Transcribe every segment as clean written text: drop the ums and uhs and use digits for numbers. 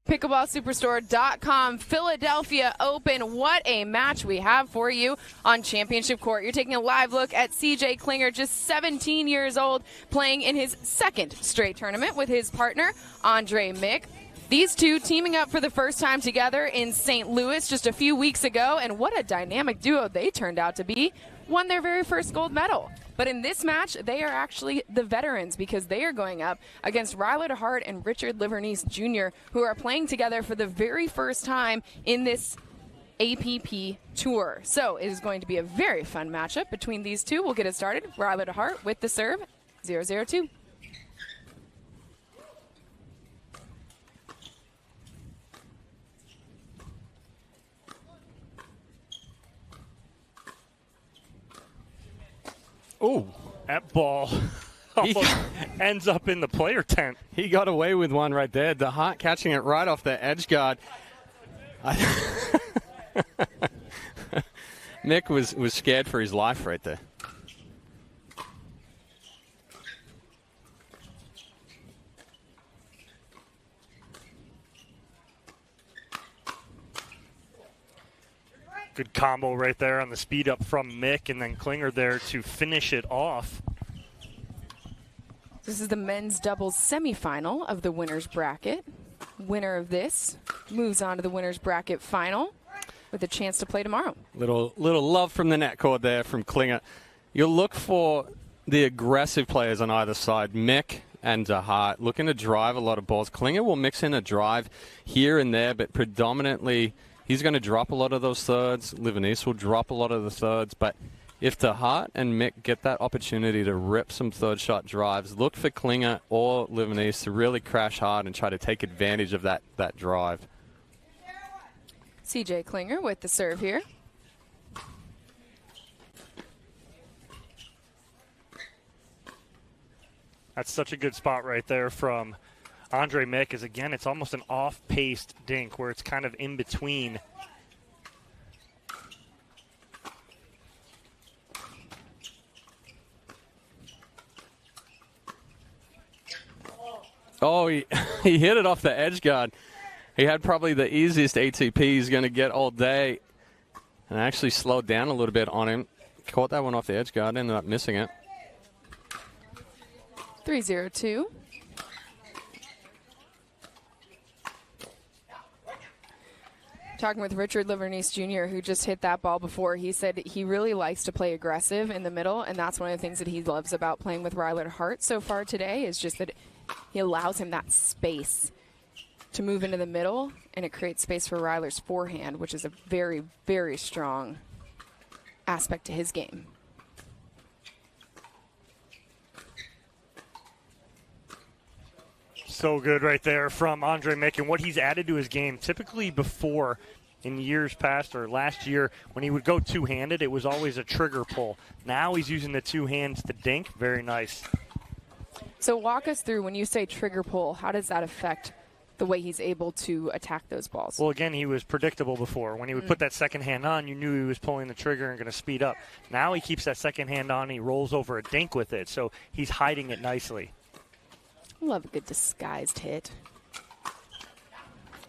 pickleballsuperstore.com Philadelphia Open. What a match we have for you on Championship Court. You're taking a live look at CJ Klinger, just 17 years old, playing in his second straight tournament with his partner, Andre Mick. These two teaming up for the first time together in St. Louis just a few weeks ago, and what a dynamic duo they turned out to be. Won their very first gold medal. But in this match, they are actually the veterans because they are going up against Ryler Deheart and Richard Livornese Jr., who are playing together for the very first time in this APP tour. So it is going to be a very fun matchup between these two. We'll get it started. Ryler Deheart with the serve, 0-0-2. Oh, that ball almost ends up in the player tent. He got away with one right there. Deheart catching it right off the edge guard. Mick was scared for his life right there. Good combo right there on the speed up from Mick, and then Klinger there to finish it off. This is the men's doubles semifinal of the winner's bracket. Winner of this moves on to the winner's bracket final with a chance to play tomorrow. Little love from the net cord there from Klinger. You'll look for the aggressive players on either side. Mick and Deheart looking to drive a lot of balls. Klinger will mix in a drive here and there, but predominantly he's going to drop a lot of those thirds. Livornese will drop a lot of the thirds. But if Deheart and Mick get that opportunity to rip some third shot drives, look for Klinger or Livornese to really crash hard and try to take advantage of that drive. CJ Klinger with the serve here. That's such a good spot right there from Andre Mick. Is again, it's almost an off-paced dink where it's kind of in between. Oh, he hit it off the edge guard. He had probably the easiest ATP he's going to get all day, and actually slowed down a little bit on him. Caught that one off the edge guard, ended up missing it. 3-0-2. Talking with Richard Livornese Jr., who just hit that ball before, he said he really likes to play aggressive in the middle, and that's one of the things that he loves about playing with Ryler Deheart so far today, is just that he allows him that space to move into the middle, and it creates space for Ryler's forehand, which is a very, very strong aspect to his game. So good right there from Andre Mick, and what he's added to his game. Typically before, in years past or last year, when he would go two-handed, it was always a trigger pull. Now he's using the two hands to dink. Very nice. So walk us through, when you say trigger pull, how does that affect the way he's able to attack those balls? Well, again, he was predictable before. When he would put that second hand on, you knew he was pulling the trigger and going to speed up. Now he keeps that second hand on, and he rolls over a dink with it, so he's hiding it nicely. Love a good disguised hit.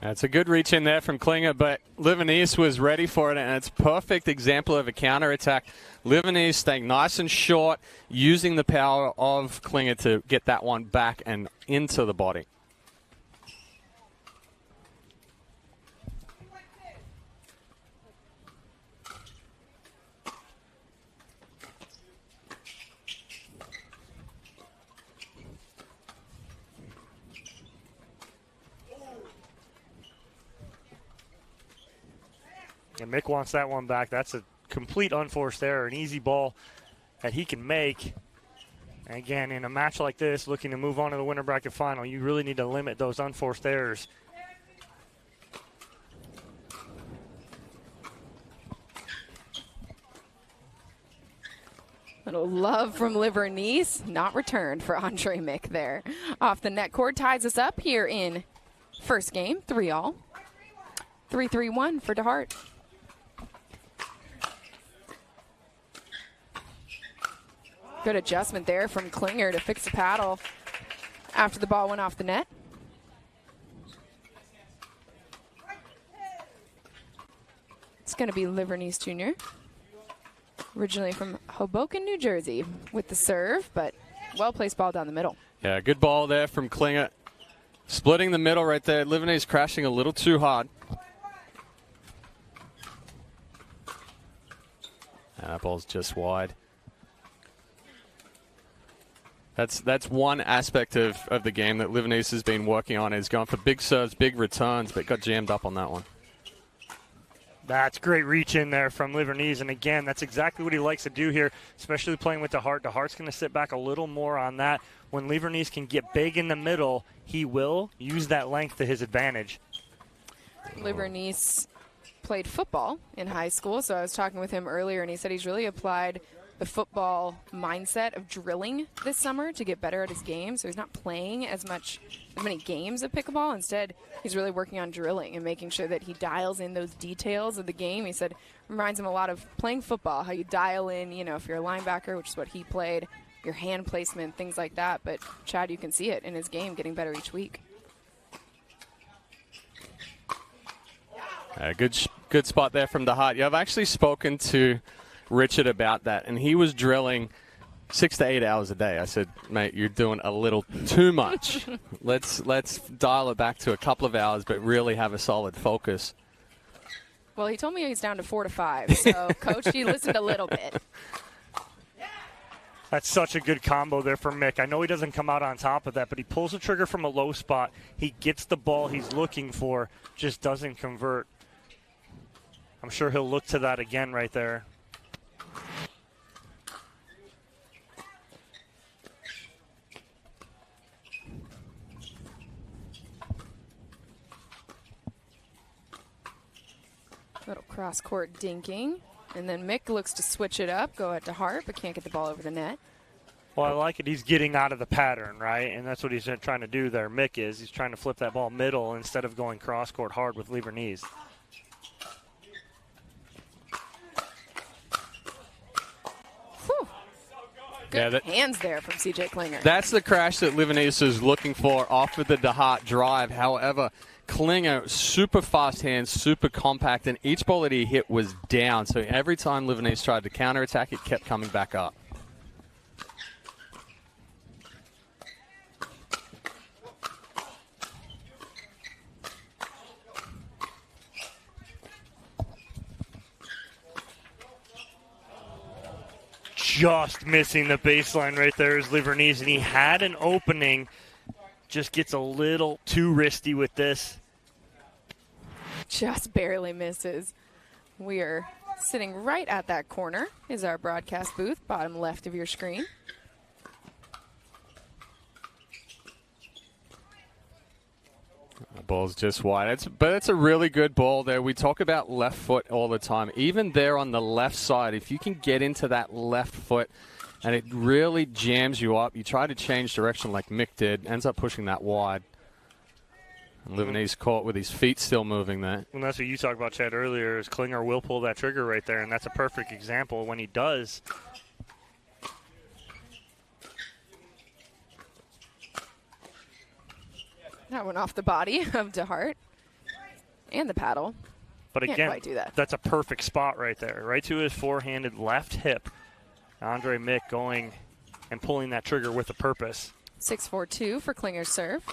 That's a good reach in there from Klinger, but Livornese was ready for it, and it's a perfect example of a counterattack. Livornese staying nice and short, using the power of Klinger to get that one back and into the body. And Mick wants that one back. That's a complete unforced error, an easy ball that he can make. And again, in a match like this, looking to move on to the winner bracket final, you really need to limit those unforced errors. Little love from Livornese, not returned for Andre Mick there. Off the net cord, ties us up here in first game, 3-all. 3-3-1 for Deheart. Good adjustment there from Klinger to fix the paddle after the ball went off the net. going to be Livornese Jr., originally from Hoboken, New Jersey, with the serve, but well-placed ball down the middle. Yeah, good ball there from Klinger. Splitting the middle right there. Livornese crashing a little too hard. And that ball's just wide. That's one aspect of the game that Livornese has been working on, is going for big serves, big returns, but got jammed up on that one. That's great reach in there from Livornese, and again, that's exactly what he likes to do here, especially playing with Deheart. Deheart's going to sit back a little more on that. When Livornese can get big in the middle, he will use that length to his advantage. Livornese played football in high school, so I was talking with him earlier, and he said he's really applied the football mindset of drilling this summer to get better at his game. So he's not playing as many games of pickleball. Instead, he's really working on drilling and making sure that he dials in those details of the game. He said reminds him a lot of playing football, how you dial in, if you're a linebacker, which is what he played, your hand placement, things like that. But Chad, you can see it in his game getting better each week. Good spot there from Deheart. Yeah, I've actually spoken to Richard about that, and he was drilling 6 to 8 hours a day. I said, mate, you're doing a little too much. Let's dial it back to a couple of hours, but really have a solid focus. Well, he told me he's down to 4 to 5, so Coach, you listened a little bit. That's such a good combo there for Mick. I know he doesn't come out on top of that, but he pulls the trigger from a low spot. He gets the ball he's looking for, just doesn't convert. I'm sure he'll look to that again right there. Little cross-court dinking. And then Mick looks to switch it up, go at Deheart, but can't get the ball over the net. Well, I like it. He's getting out of the pattern, right? And that's what he's trying to do there. Mick is. He's trying to flip that ball middle instead of going cross-court hard with Livornese. Good hands there from CJ Klinger. That's the crash that Livornese is looking for off of the Deheart drive. However, Klinger, super fast hands, super compact, and each ball that he hit was down. So every time Livornese tried to counterattack, it kept coming back up. Just missing the baseline right there is Livornese, and he had an opening. Just gets a little too wristy with this. Just barely misses. We are sitting right at that corner is our broadcast booth, bottom left of your screen. The ball's just wide. But it's a really good ball there. We talk about left foot all the time. Even there on the left side, if you can get into that left foot and it really jams you up, you try to change direction like Mick did, ends up pushing that wide. And Livornese caught with his feet still moving there. And that's what you talked about, Chad, earlier, is Klinger will pull that trigger right there, and that's a perfect example. When he does, that went off the body of Deheart and the paddle. but Can't again, quite do that. That's a perfect spot right there, right to his forehanded left hip. Andre Mick going and pulling that trigger with a purpose. 6-4-2 for Klinger's serve.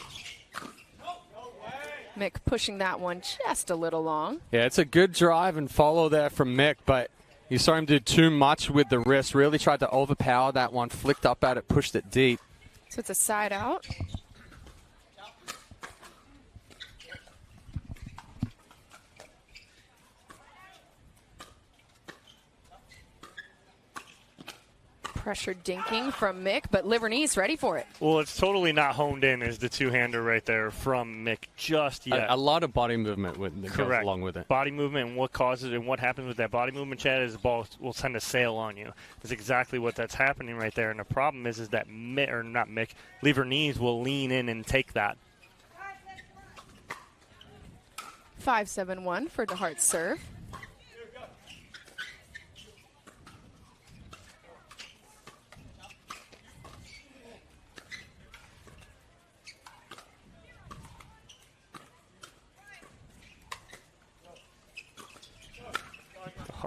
Mick pushing that one just a little long. Yeah, it's a good drive and follow there from Mick, but you saw him do too much with the wrist. Really tried to overpower that one, flicked up at it, pushed it deep. So it's a side out. Pressure dinking from Mick, but Livornese ready for it. Well, it's totally not honed in as the two-hander right there from Mick just yet. A lot of body movement that goes along with it. Body movement and what causes it and what happens with that body movement, Chad, is the ball will tend to sail on you. That's exactly what that's happening right there. And the problem is that Livornese will lean in and take that. 5-7-1 for Deheart's serve.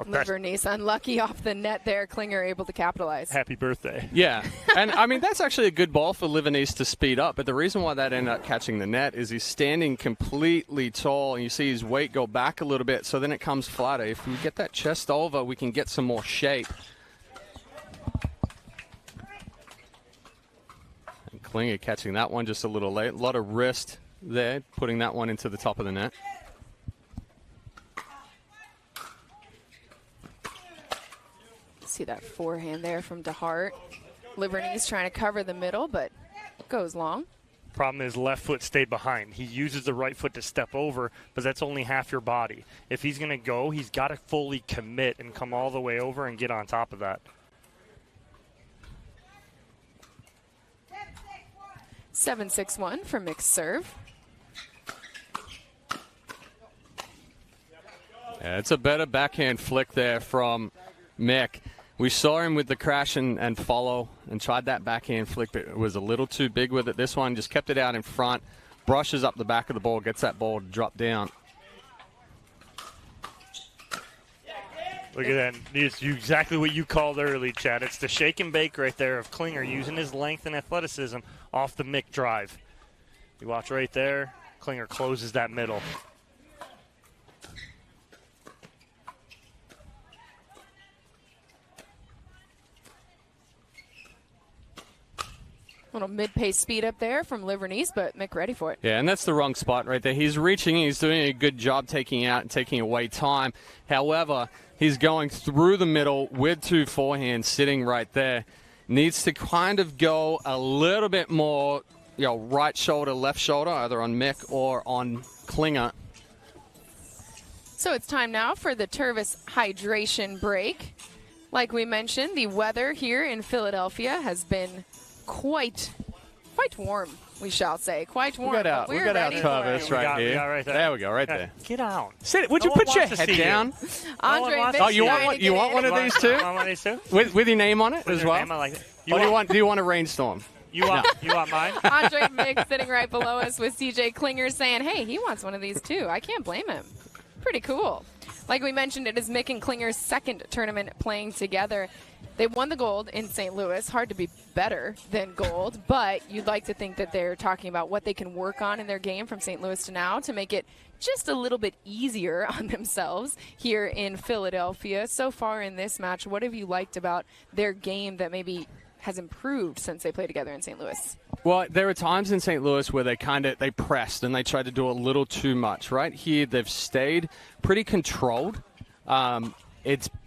Livornese unlucky off the net there. Klinger able to capitalize. Happy birthday. Yeah, and I mean, that's actually a good ball for Livornese to speed up, but the reason why that ended up catching the net is he's standing completely tall, and you see his weight go back a little bit, so then it comes flatter. If we get that chest over, we can get some more shape. And Klinger catching that one just a little late. A lot of wrist there, putting that one into the top of the net. See that forehand there from Deheart. Livornese trying to cover the middle, but goes long. Problem is left foot stayed behind. He uses the right foot to step over, but that's only half your body. If he's going to go, he's got to fully commit and come all the way over and get on top of that. 7-6-1 for Mick's serve. Yeah, it's a better backhand flick there from Mick. We saw him with the crash and follow and tried that backhand flick, but it was a little too big with it. This one just kept it out in front, brushes up the back of the ball, gets that ball to drop down. Look at that. It's exactly what you called early, Chad. It's the shake and bake right there of Klinger using his length and athleticism off the Mick drive. You watch right there. Klinger closes that middle. Little mid-pace speed up there from Livornese, but Mick ready for it. Yeah, and that's the wrong spot right there. He's reaching, he's doing a good job taking out and taking away time. However, he's going through the middle with two forehands sitting right there. Needs to kind of go a little bit more, right shoulder, left shoulder, either on Mick or on Klinger. So it's time now for the Tervis hydration break. Like we mentioned, the weather here in Philadelphia has been quite warm, we shall say. Quite warm. We got our Tervis right here. Right there. There we go, right there. Get out. Sit. Would you put your head down? Andre, Oh, you want one of these too? Want one of these too? With your name on it as well? Name, I like it. Do you want a rainstorm? You want mine? Andre Mick sitting right below us with CJ Klinger saying, hey, he wants one of these too. I can't blame him. Pretty cool. Like we mentioned, it is Mick and Klinger's second tournament playing together. They won the gold in St. Louis. Hard to be better than gold, but you'd like to think that they're talking about what they can work on in their game from St. Louis to now to make it just a little bit easier on themselves here in Philadelphia. So far in this match, what have you liked about their game that maybe has improved since they played together in St. Louis? Well, there are times in St. Louis where they pressed and they tried to do a little too much. Right here, they've stayed pretty controlled.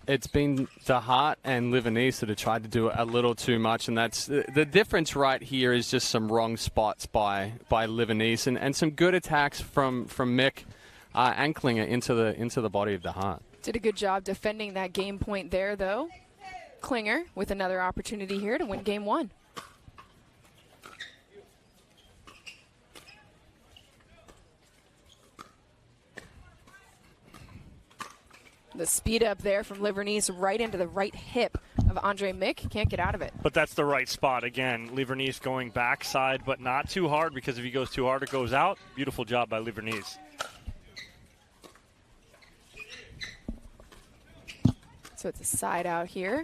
It's been Deheart and Livornese that have tried to do a little too much, and that's the difference right here is just some wrong spots by Livornese and some good attacks from Mick and Klinger into the body of Deheart. Did a good job defending that game point there, though. Klinger with another opportunity here to win game one. The speed up there from Livornese right into the right hip of Andre Mick. Can't get out of it. But that's the right spot. Again, Livornese going backside, but not too hard, because if he goes too hard, it goes out. Beautiful job by Livornese. So it's a side out here.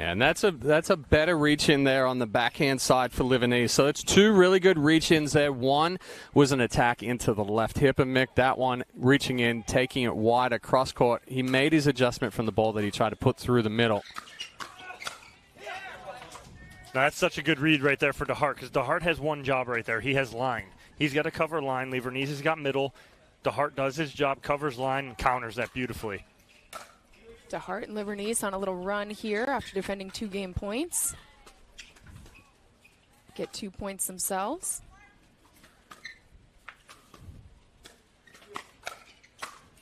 And that's a better reach in there on the backhand side for Livornese. So it's two really good reach-ins there. One was an attack into the left hip of Mick. That one reaching in, taking it wide across court. He made his adjustment from the ball that he tried to put through the middle. Now, that's such a good read right there for Deheart, because Deheart has one job right there. He has line. He's got to cover line. Livornese has got middle. Deheart does his job, covers line, and counters that beautifully. Deheart and Livornese on a little run here after defending 2 game points. Get 2 points themselves.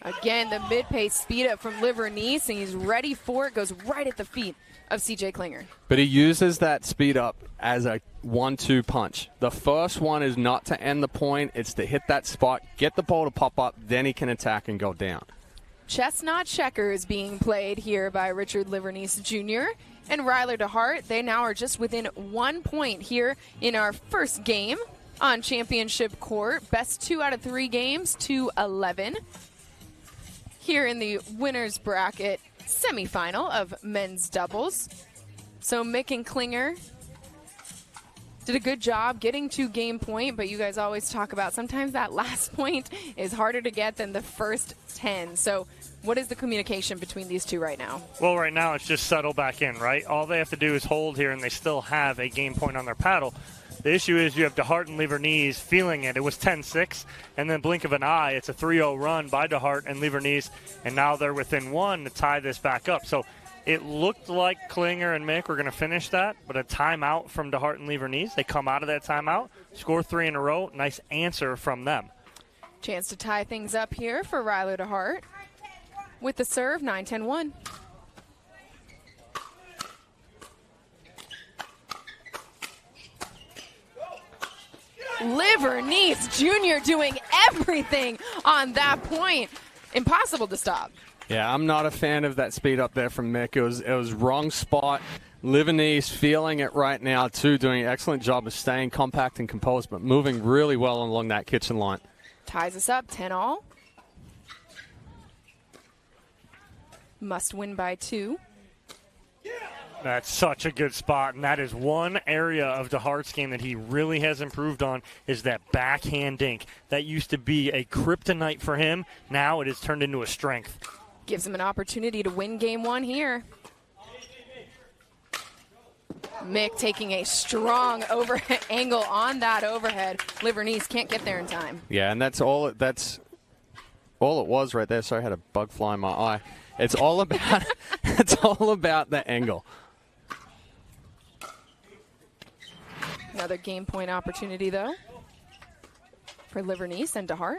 Again, the mid-pace speed up from Livornese, and he's ready for it. Goes right at the feet of CJ Klinger. But he uses that speed up as a 1-2 punch. The first one is not to end the point. It's to hit that spot, get the ball to pop up, then he can attack and go down. Chestnut checkers being played here by Richard Livornese Jr. and Ryler Deheart. They now are just within 1 point here in our first game on championship court. Best 2 out of 3 games to 11. here in the winner's bracket semifinal of men's doubles. So Mick and Klinger did a good job getting to game point, but you guys always talk about sometimes that last point is harder to get than the first 10. So what is the communication between these two right now? Well, right now it's just settle back in, right? All they have to do is hold here, and they still have a game point on their paddle. The issue is you have Deheart and Livornese feeling it. It was 10-6, and then blink of an eye, it's a 3-0 run by Deheart and Livornese, and now they're within one to tie this back up. So it looked like Klinger and Mick were going to finish that, but a timeout from Deheart and Livornese. They come out of that timeout, score 3 in a row. Nice answer from them. Chance to tie things up here for Ryler Deheart with the serve, 9-10-1. Livornese Jr. doing everything on that point. Impossible to stop. Yeah, I'm not a fan of that speed up there from Mick. It was wrong spot. Livornese feeling it right now, too, doing an excellent job of staying compact and composed, but moving really well along that kitchen line. Ties us up, 10-all. Must win by 2. That's such a good spot, and that is one area of Deheart's game that he really has improved on is that backhand dink. That used to be a kryptonite for him. Now it has turned into a strength. Gives him an opportunity to win game 1 here. Mick taking a strong overhead angle on that overhead. Livornese can't get there in time. Yeah, and that's all it was right there. Sorry, I had a bug fly in my eye. It's all about the angle. Another game point opportunity, though, for Livornese and Deheart.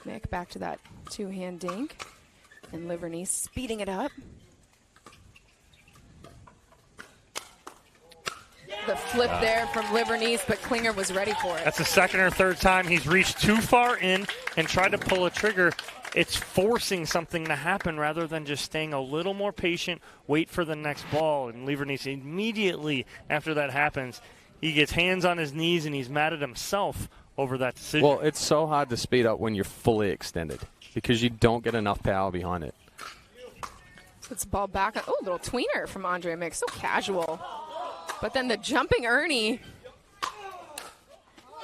Mick back to that two-hand dink. And Livornese speeding it up. The flip there from Livornese, but Klinger was ready for it. That's the second or third time he's reached too far in and tried to pull a trigger. It's forcing something to happen rather than just staying a little more patient, wait for the next ball. And Livornese immediately after that happens, he gets hands on his knees and he's mad at himself over that decision. Well, it's so hard to speed up when you're fully extended because you don't get enough power behind it. Puts the ball back. Oh, little tweener from Andre Mick. So casual. But then the jumping Ernie.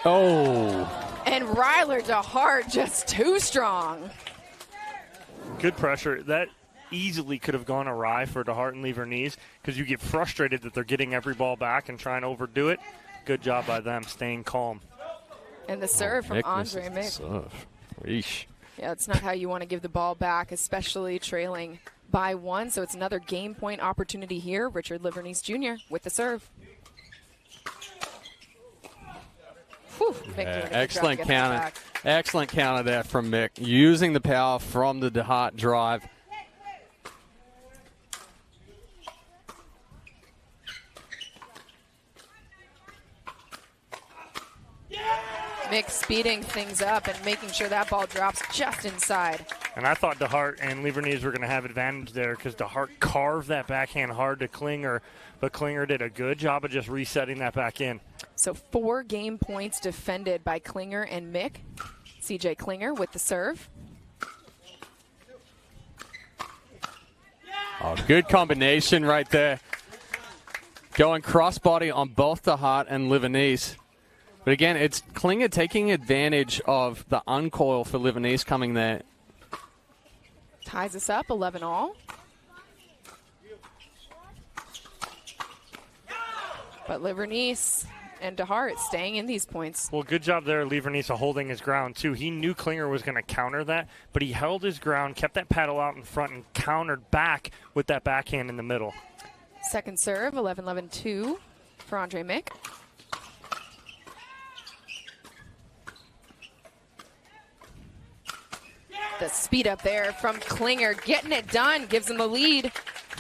Oh. And Ryler Deheart just too strong. Good pressure. That easily could have gone awry for Deheart and Livornese because you get frustrated that they're getting every ball back and trying to overdo it. Good job by them staying calm. And the serve from Andre Mick. Eesh. Yeah, it's not how you want to give the ball back, especially trailing by 1. So it's another game point opportunity here. Richard Livornese Jr. with the serve. Whew, yeah, excellent counter. Excellent counter there from Mick. Using the power from the Deheart drive. Mick speeding things up and making sure that ball drops just inside. And I thought Deheart and Livornese were going to have advantage there because Deheart carved that backhand hard to Klinger, but Klinger did a good job of just resetting that back in. So 4 game points defended by Klinger and Mick. CJ Klinger with the serve. Oh, good combination right there. Going crossbody on both Deheart and Livornese. But again, it's Klinger taking advantage of the uncoil for Livornese coming there. Ties us up, 11-all. But Livornese and Deheart staying in these points. Well, good job there, Livornese, holding his ground, too. He knew Klinger was going to counter that, but he held his ground, kept that paddle out in front, and countered back with that backhand in the middle. Second serve, 11-11-2 for Andre Mick. The speed up there from Klinger, getting it done, gives him the lead.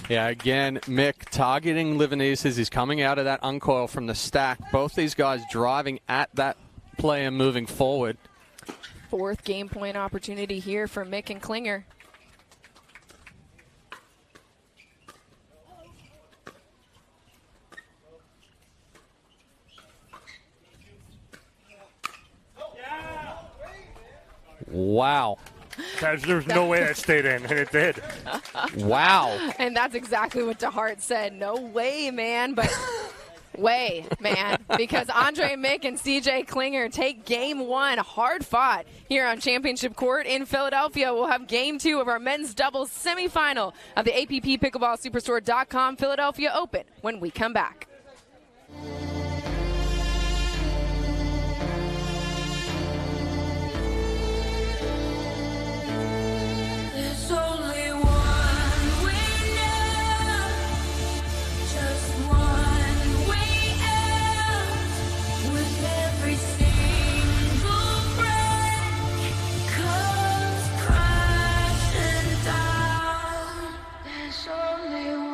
Yeah, again, Mick targeting Livornese as he's coming out of that uncoil from the stack. Both these guys driving at that play and moving forward. 4th game point opportunity here for Mick and Klinger. Wow. There's no way that stayed in, and it did. Wow. And that's exactly what Deheart said. No way, man. But way, man. Because Andre Mick and CJ Klinger take game one. Hard fought here on Championship Court in Philadelphia. We'll have game two of our men's doubles semifinal of the APP Pickleball Superstore.com Philadelphia Open when we come back. There's only one way now, just one way out. With every single breath comes crashing down. There's only one.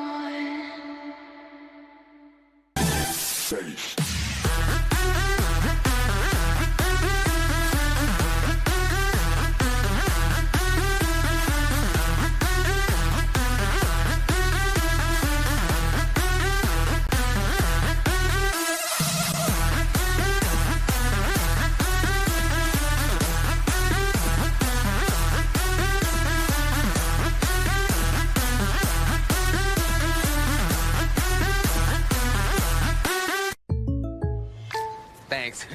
Thanks.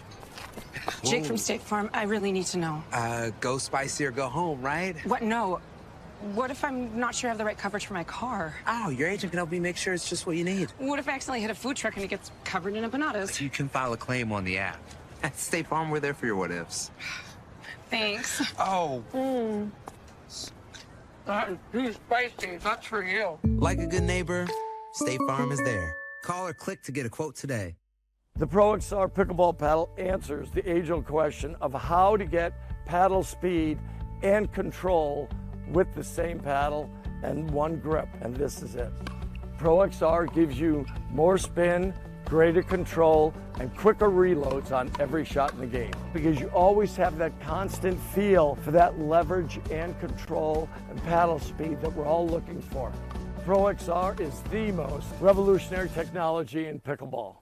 Jake from State Farm, I really need to know. Go spicy or go home, right? What? No. What if I'm not sure I have the right coverage for my car? Oh, your agent can help me make sure it's just what you need. What if I accidentally hit a food truck and it gets covered in empanadas? You can file a claim on the app. At State Farm, we're there for your what-ifs. Thanks. Oh. That is too spicy. That's for you. Like a good neighbor, State Farm is there. Call or click to get a quote today. The Pro XR pickleball paddle answers the age-old question of how to get paddle speed and control with the same paddle and one grip, and this is it. Pro XR gives you more spin, greater control, and quicker reloads on every shot in the game because you always have that constant feel for that leverage and control and paddle speed that we're all looking for. Pro XR is the most revolutionary technology in pickleball.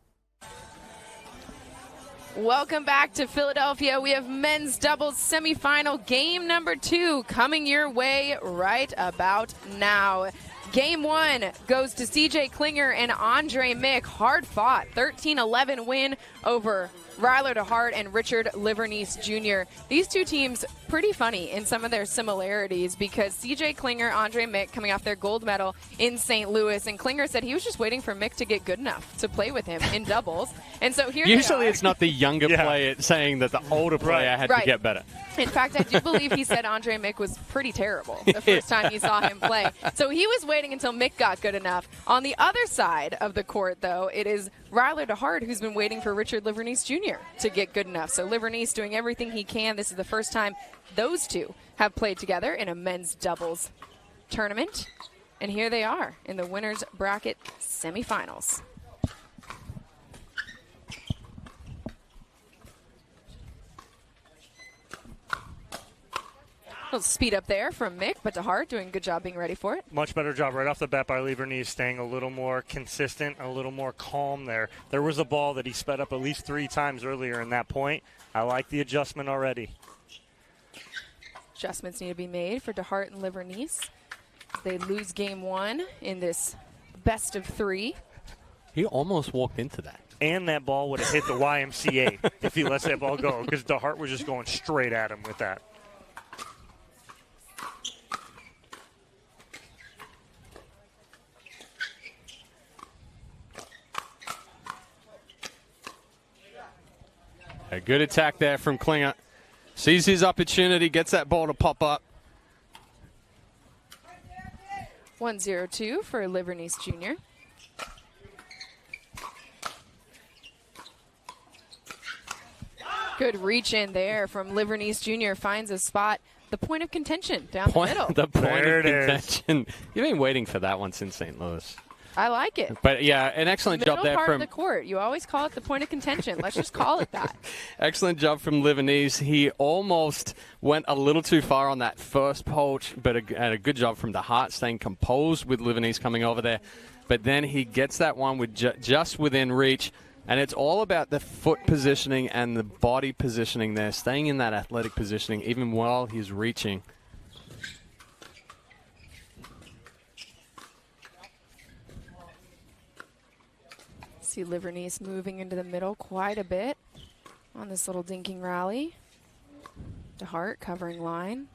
Welcome back to Philadelphia. We have men's doubles semifinal game number 2 coming your way right about now. Game 1 goes to CJ Klinger and Andre Mick. Hard fought 13-11 win over Ryler Deheart and Richard Livornese Jr. These two teams pretty funny in some of their similarities because CJ Klinger, Andre Mick coming off their gold medal in St. Louis, and Klinger said he was just waiting for Mick to get good enough to play with him in doubles. And so here Usually it's not the younger player saying that the older player had to get better. In fact, I do believe he said Andre Mick was pretty terrible the first time he saw him play. So he was waiting until Mick got good enough. On the other side of the court, though, it is Ryler Deheart who's been waiting for Richard Livornese Jr. to get good enough. So Livornese doing everything he can. This is the first time those two have played together in a men's doubles tournament. And here they are in the winner's bracket semifinals. A little speed up there from Mick, but Deheart doing a good job being ready for it. Much better job right off the bat by Livornese, staying a little more consistent, a little more calm there. There was a ball that he sped up at least 3 times earlier in that point. I like the adjustment already. Adjustments need to be made for Deheart and Livornese. They lose game 1 in this best of 3. He almost walked into that. And that ball would have hit the YMCA if he lets that ball go because Deheart was just going straight at him with that. A good attack there from Klinger. Sees his opportunity, gets that ball to pop up. 1-0-2 for Livornese Jr. Good reach in there from Livornese Jr. Finds a spot, the point of contention down the middle. The point There of it is. contention. You've been waiting for that one since St. Louis. I like it. But yeah, an excellent Middle job there part from of the court. You always call it the point of contention. Let's just call it that. excellent job from Livornese. He almost went a little too far on that first poach, but a good job from Deheart staying composed with Livornese coming over there. But then he gets that one with just within reach And it's all about the foot positioning and the body positioning there, staying in that athletic positioning even while he's reaching. See Livornese moving into the middle quite a bit on this little dinking rally. Deheart covering line.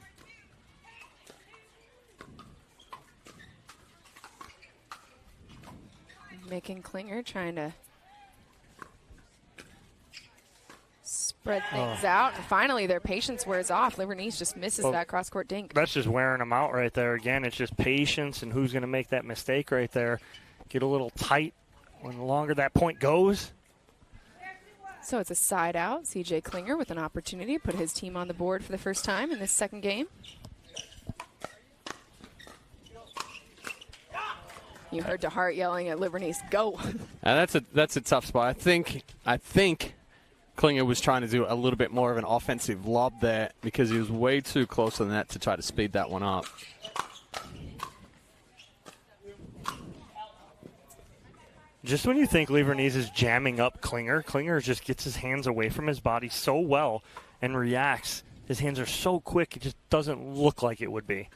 Mick and Klinger trying to spread things out. And finally, their patience wears off. Livornese just misses that cross-court dink. That's just wearing them out right there. Again, it's just patience and who's going to make that mistake right there. Get a little tight when the longer that point goes. So it's a side out. CJ Klinger with an opportunity to put his team on the board for the first time in this second game. You heard Deheart yelling at Livornese, go. And that's a tough spot. I think Klinger was trying to do a little bit more of an offensive lob there because he was way too close to the net to try to speed that one up. Just when you think Livornese is jamming up Klinger, Klinger just gets his hands away from his body so well and reacts. His hands are so quick, it just doesn't look like it would be.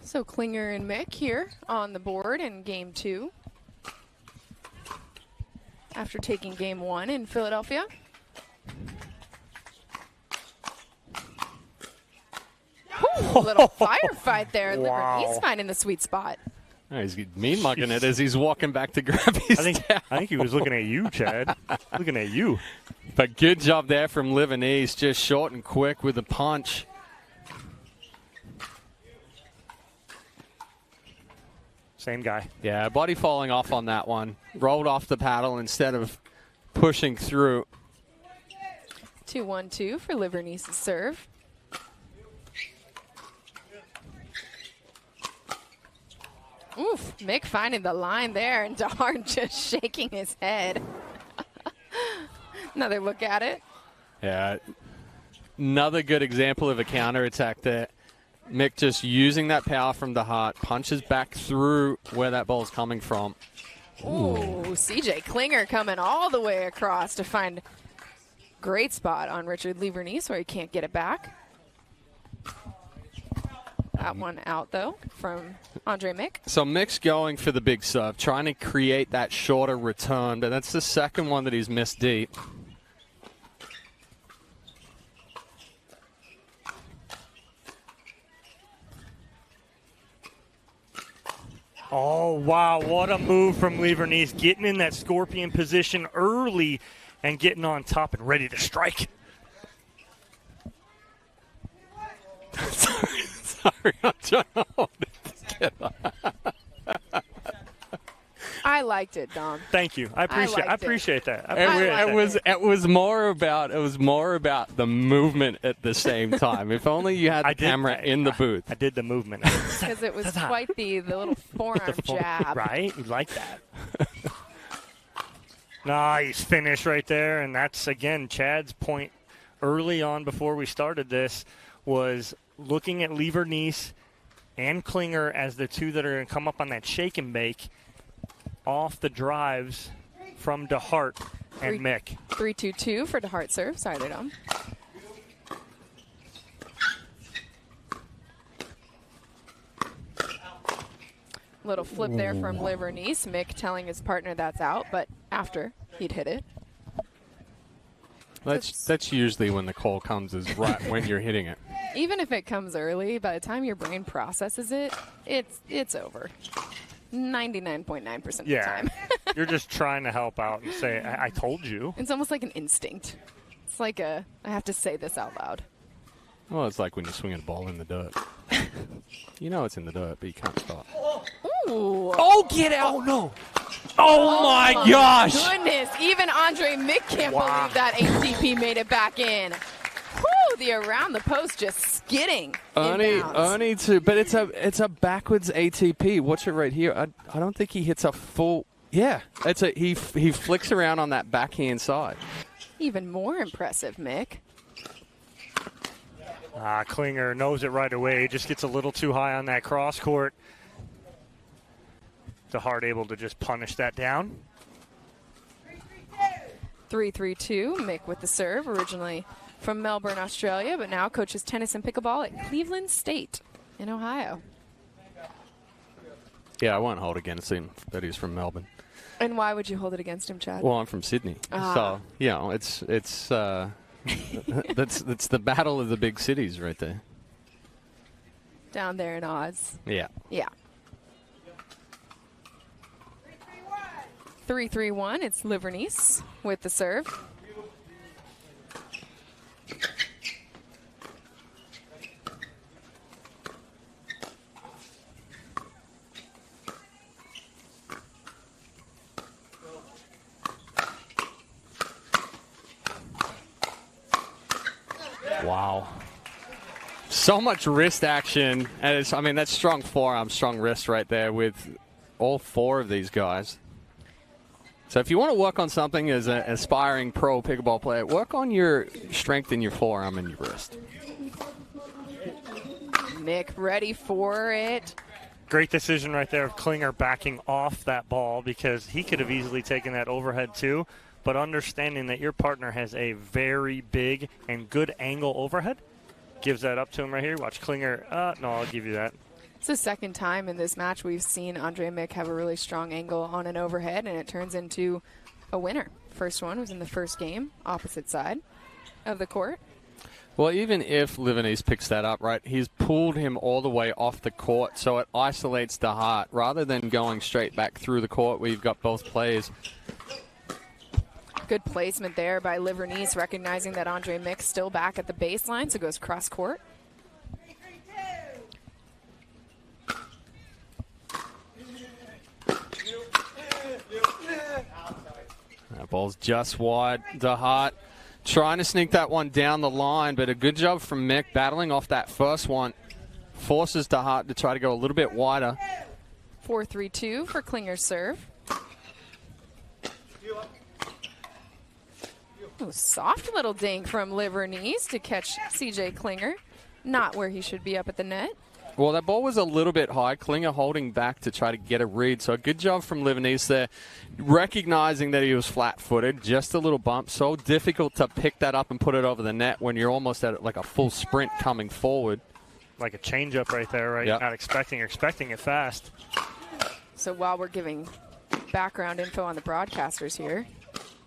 So Klinger and Mick here on the board in game 2. After taking game 1 in Philadelphia. Ooh, little firefight there. Wow. Livornese finding the sweet spot. Oh, he's mean mugging it as he's walking back to grab his I think he was looking at you, Chad. Looking at you. But good job there from Livornese, just short and quick with the punch. Same guy. Yeah, body falling off on that one. Rolled off the paddle instead of pushing through. 2-1-2 for Livornese's serve. Oof, Mick finding the line there, and Deheart just shaking his head. Another look at it. Yeah, another good example of a counterattack there. Mick just using that power from Deheart, punches back through where that ball's coming from. Ooh, CJ Klinger coming all the way across to find great spot on Richard Livornese where he can't get it back. That one out, though, from Andre Mick. So Mick's going for the big serve, trying to create that shorter return, but that's the second one that he's missed deep. Oh, wow, what a move from Livornese. Getting in that scorpion position early and getting on top and ready to strike. Sorry, I'm trying to hold it together. I liked it, Dom. Thank you. I appreciate that. It was more about the movement at the same time. If only you had the camera in the booth. I did the movement. Because it was quite the little forearm jab. Right? You like that. Nice finish right there. And that's, again, Chad's point early on before we started this was looking at Livornese and Klinger as the two that are going to come up on that shake and bake off the drives from Deheart and Mick. 3-2-2 for Deheart serve. Sorry there, Dom. Little flip there from Livornese. Mick telling his partner that's out, but after he'd hit it. That's usually when the call comes, is right when you're hitting it. Even if it comes early, by the time your brain processes it, it's over. 99.9% of the time. You're just trying to help out and say, I told you. It's almost like an instinct. It's like I have to say this out loud. Well, it's like when you're swinging a ball in the dirt. You know it's in the dirt, but you can't stop. Ooh. Oh, get out! Oh, no. Oh, my gosh! Goodness, even Andre Mick can't believe that ATP made it back in. Whew, the around the post just skidding. Only two, but it's a backwards ATP. Watch it right here. I don't think he hits a full. Yeah, he flicks around on that backhand side. Even more impressive, Mick. Klinger knows it right away. Just gets a little too high on that cross court. Deheart able to just punish that down. 3-3-2. Mick with the serve, originally from Melbourne, Australia, but now coaches tennis and pickleball at Cleveland State in Ohio. Yeah, I won't hold against him that he's from Melbourne. And why would you hold it against him, Chad? Well, I'm from Sydney, so it's that's the battle of the big cities right there. Down there in Oz. Yeah. Yeah. 3-3-1. It's Livornese with the serve. Wow. So much wrist action. And that's strong forearm, strong wrist right there with all four of these guys. So if you want to work on something as an aspiring pro pickleball player, work on your strength in your forearm and your wrist. Mick ready for it. Great decision right there of Klinger backing off that ball because he could have easily taken that overhead too. But understanding that your partner has a very big and good angle overhead, gives that up to him right here. Watch Klinger. No, I'll give you that. It's the second time in this match we've seen Andre Mick have a really strong angle on an overhead, and it turns into a winner. First one was in the first game, opposite side of the court. Well, even if Livornese picks that up, right, he's pulled him all the way off the court, so it isolates Deheart rather than going straight back through the court where you've got both players. Good placement there by Livornese, recognizing that Andre Mick's still back at the baseline, so goes cross court. That ball's just wide. Deheart trying to sneak that one down the line, but a good job from Mick battling off that first one. Forces Deheart to try to go a little bit wider. 4-3-2 for Klinger's serve. Ooh, soft little dink from Livornese to catch CJ Klinger. Not where he should be up at the net. Well, that ball was a little bit high. Klinger holding back to try to get a read. So a good job from Livornese there. Recognizing that he was flat-footed, just a little bump. So difficult to pick that up and put it over the net when you're almost at like a full sprint coming forward. Like a change-up right there, right? Yep. Not expecting it fast. So while we're giving background info on the broadcasters here,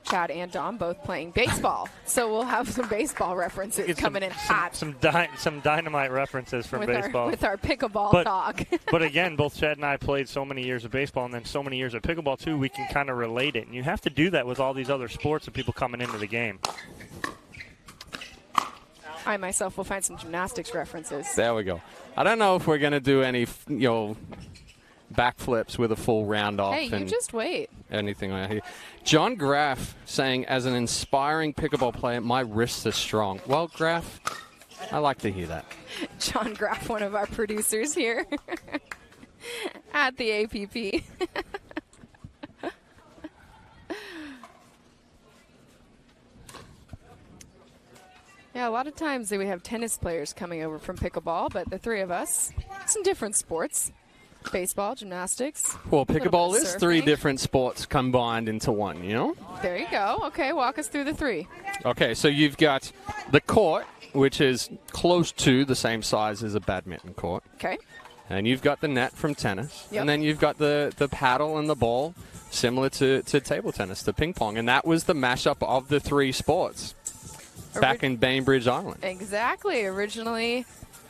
Chad and Dom both playing baseball. So we'll have some baseball references coming in hot. Some dynamite references from baseball. With our pickleball talk. But again, both Chad and I played so many years of baseball and then so many years of pickleball too, we can kind of relate it. And you have to do that with all these other sports and people coming into the game. I myself will find some gymnastics references. There we go. I don't know if we're going to do any, backflips with a full round off. Hey, you just wait. Anything like that. John Graff saying, as an inspiring pickleball player, my wrists are strong. Well, Graff, I like to hear that. John Graff, one of our producers here at the APP. Yeah, a lot of times we have tennis players coming over from pickleball, but the three of us, some different sports. Baseball, gymnastics. Well, pickleball is surfing. 3 different sports combined into one, There you go. Okay, walk us through the 3. Okay, so you've got the court, which is close to the same size as a badminton court. Okay. And you've got the net from tennis. Yep. And then you've got the paddle and the ball, similar to table tennis, to ping pong. And that was the mashup of the 3 sports back in Bainbridge Island. Exactly.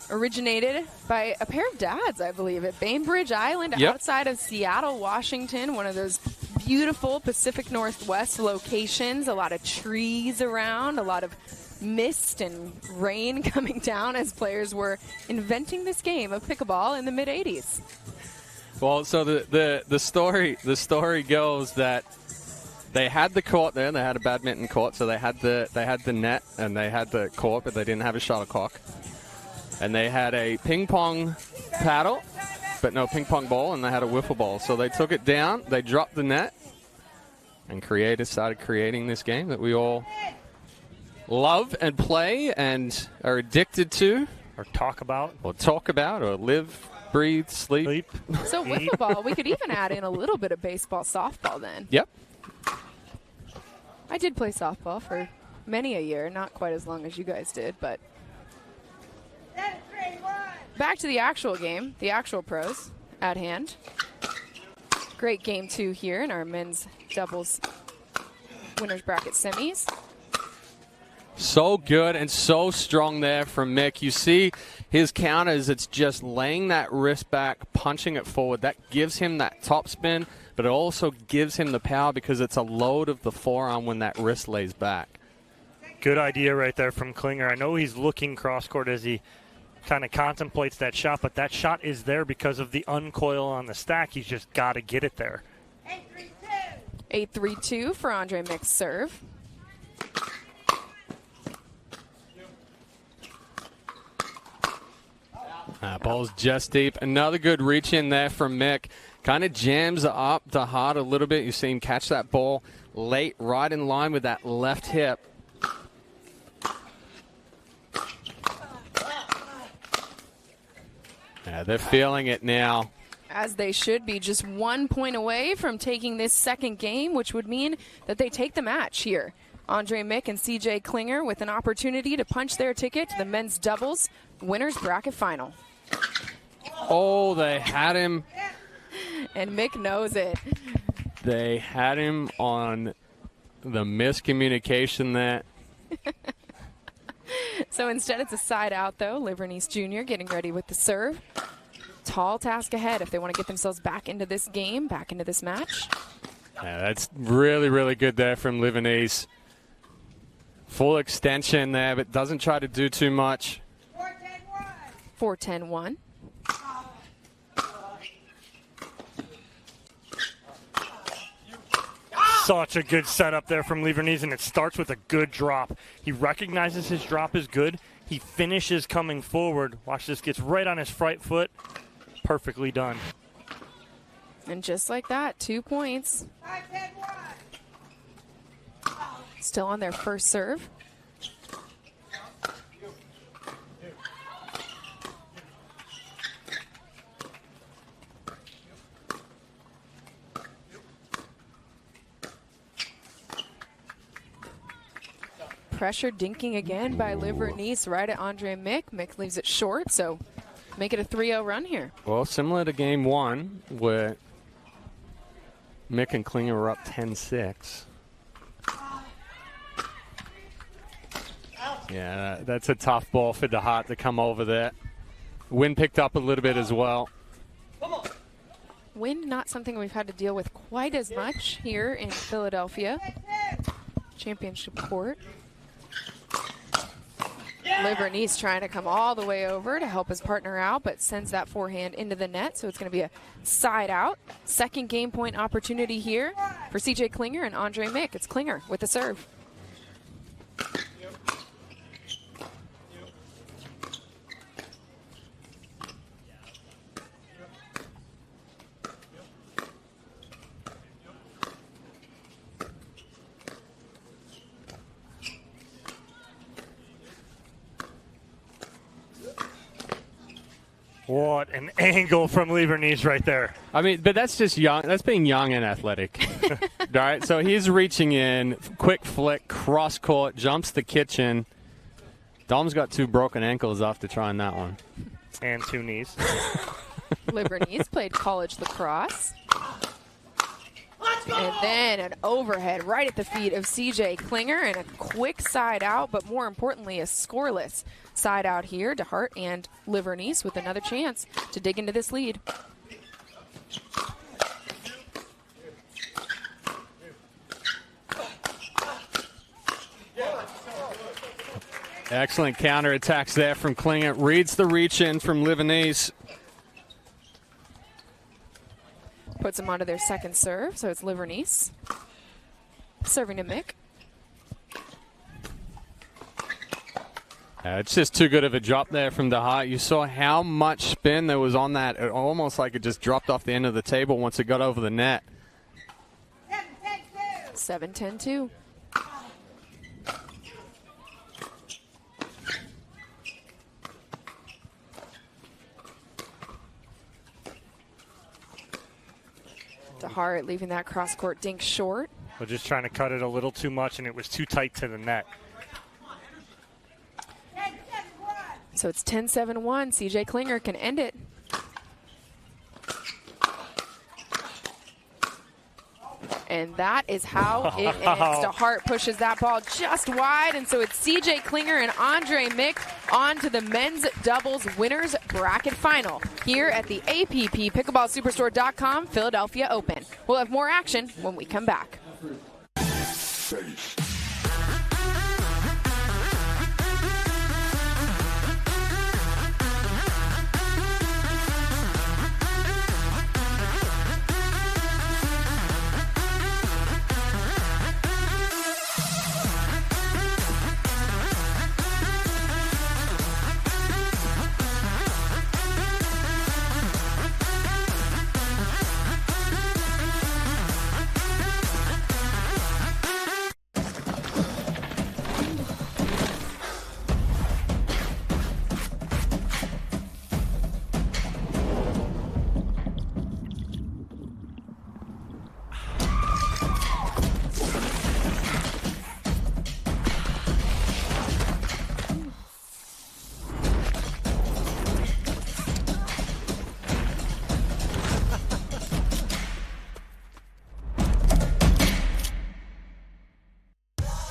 Originated by a pair of dads, I believe, at Bainbridge Island outside of Seattle, Washington, one of those beautiful Pacific Northwest locations. A lot of trees around, a lot of mist and rain coming down as players were inventing this game of pickleball in the mid-'80s. Well, so the story goes that they had the court there, they had a badminton court, so they had the net and they had the court, but they didn't have a shuttlecock. And they had a ping pong paddle, but no ping pong ball, and they had a wiffle ball. So they took it down, they dropped the net, and started creating this game that we all love and play and are addicted to. Or talk about. Or live breathe, sleep. So wiffle ball, we could even add in a little bit of baseball, softball then. Yep. I did play softball for many a year, not quite as long as you guys did, but back to the actual game, the actual pros at hand. Great game 2 here in our men's doubles winners bracket semis. So good and so strong there from Mick. You see his counters, it's just laying that wrist back, punching it forward. That gives him that top spin, but it also gives him the power because it's a load of the forearm when that wrist lays back. Good idea right there from Klinger. I know he's looking cross-court as he kind of contemplates that shot, but that shot is there because of the uncoil on the stack. He's just got to get it there. 8-3-2 for Andre Mick's serve. Ball's just deep. Another good reach in there from Mick. Kind of jams up Deheart a little bit. You see him catch that ball late, right in line with that left hip. Yeah, they're feeling it now. As they should be, just 1 point away from taking this second game, which would mean that they take the match here. Andre Mick and CJ Klinger with an opportunity to punch their ticket to the men's doubles winners bracket final. Oh, they had him. And Mick knows it. They had him on the miscommunication there. So instead it's a side out, though. Livornese Jr. getting ready with the serve. Tall task ahead if they want to get themselves back into this game, back into this match. Yeah, that's really, really good there from Livornese. Full extension there, but doesn't try to do too much. 4-10-1. Such a good setup there from Livornese, and it starts with a good drop. He recognizes his drop is good. He finishes coming forward. Watch this, gets right on his right foot. Perfectly done. And just like that, 2 points. Still on their first serve. Pressure dinking again by Livornese right at Andre Mick. Mick leaves it short, so make it a 3-0 run here. Well, similar to game 1, where Mick and Klinger were up 10-6. Yeah, that's a tough ball for Deheart to come over there. Wind picked up a little bit as well. Wind, not something we've had to deal with quite as much here in Philadelphia. Championship court. Livornese trying to come all the way over to help his partner out, but sends that forehand into the net, so it's going to be a side out. Second game point opportunity here for CJ Klinger and Andre Mick. It's Klinger with the serve. What an angle from Livornese right there. I mean, but that's just young. That's being young and athletic. All right, so he's reaching in, quick flick, cross court, jumps the kitchen. Dom's got 2 broken ankles after trying that one. And 2 knees. Livornese played college lacrosse. And then an overhead right at the feet of CJ Klinger and a quick side out, but more importantly, a scoreless side out here. Deheart and Livornese with another chance to dig into this lead. Excellent counterattacks there from Klinger. Reads the reach in from Livornese. Puts them onto their second serve, so it's Livornese serving to Mick. It's just too good of a drop there from Deheart. You saw how much spin there was on that. It almost like it just dropped off the end of the table once it got over the net. 7-10-2. Deheart leaving that cross-court dink short. But just trying to cut it a little too much, and it was too tight to the net. So it's 10-7-1. CJ Klinger can end it. And that is how it ends. Deheart pushes that ball just wide, and so it's CJ Klinger and Andre Mick on to the men's doubles winners bracket final here at the APP PickleballSuperstore.com Philadelphia Open. We'll have more action when we come back.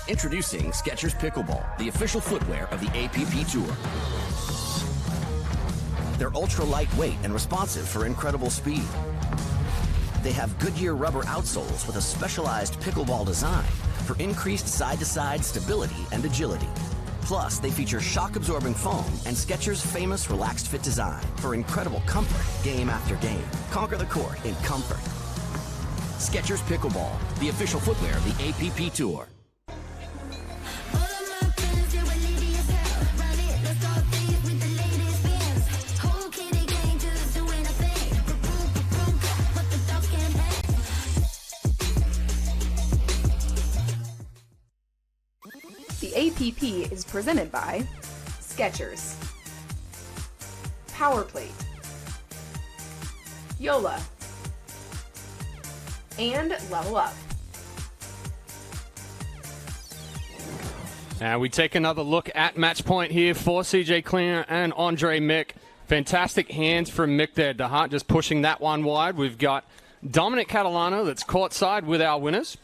Introducing Skechers Pickleball, the official footwear of the APP Tour. They're ultra lightweight and responsive for incredible speed. They have Goodyear rubber outsoles with a specialized pickleball design for increased side-to-side stability and agility. Plus, they feature shock-absorbing foam and Skechers' famous relaxed fit design for incredible comfort game after game. Conquer the court in comfort. Skechers Pickleball, the official footwear of the APP Tour. The APP is presented by Skechers, Powerplate, Yola, and Level Up. Now we take another look at match point here for CJ Klinger and Andre Mick. Fantastic hands from Mick there. Deheart just pushing that one wide. We've got Dominic Catalano that's courtside with our winners.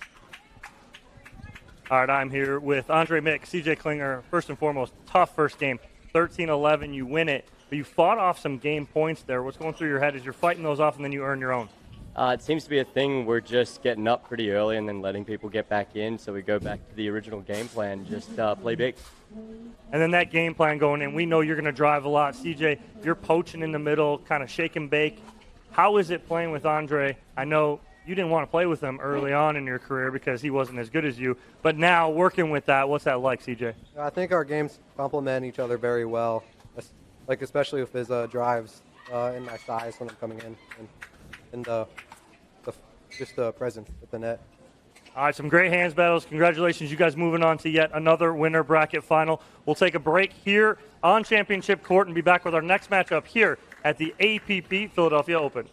All right, I'm here with Andre Mick, CJ Klinger. First and foremost, tough first game. 13-11, you win it. But you fought off some game points there. What's going through your head as you're fighting those off and then you earn your own? It seems to be a thing. We're just getting up pretty early and then letting people get back in. So we go back to the original game plan, just play big. And then that game plan going in, we know you're going to drive a lot. CJ, you're poaching in the middle, kind of shake and bake. How is it playing with Andre? I know you didn't want to play with him early on in your career because he wasn't as good as you. But now working with that, what's that like, CJ? I think our games complement each other very well, like especially with his drives and my size when I'm coming in, and just the presence at the net. All right, some great hands battles. Congratulations, you guys moving on to yet another winner bracket final. We'll take a break here on Championship Court and be back with our next matchup here at the APP Philadelphia Open.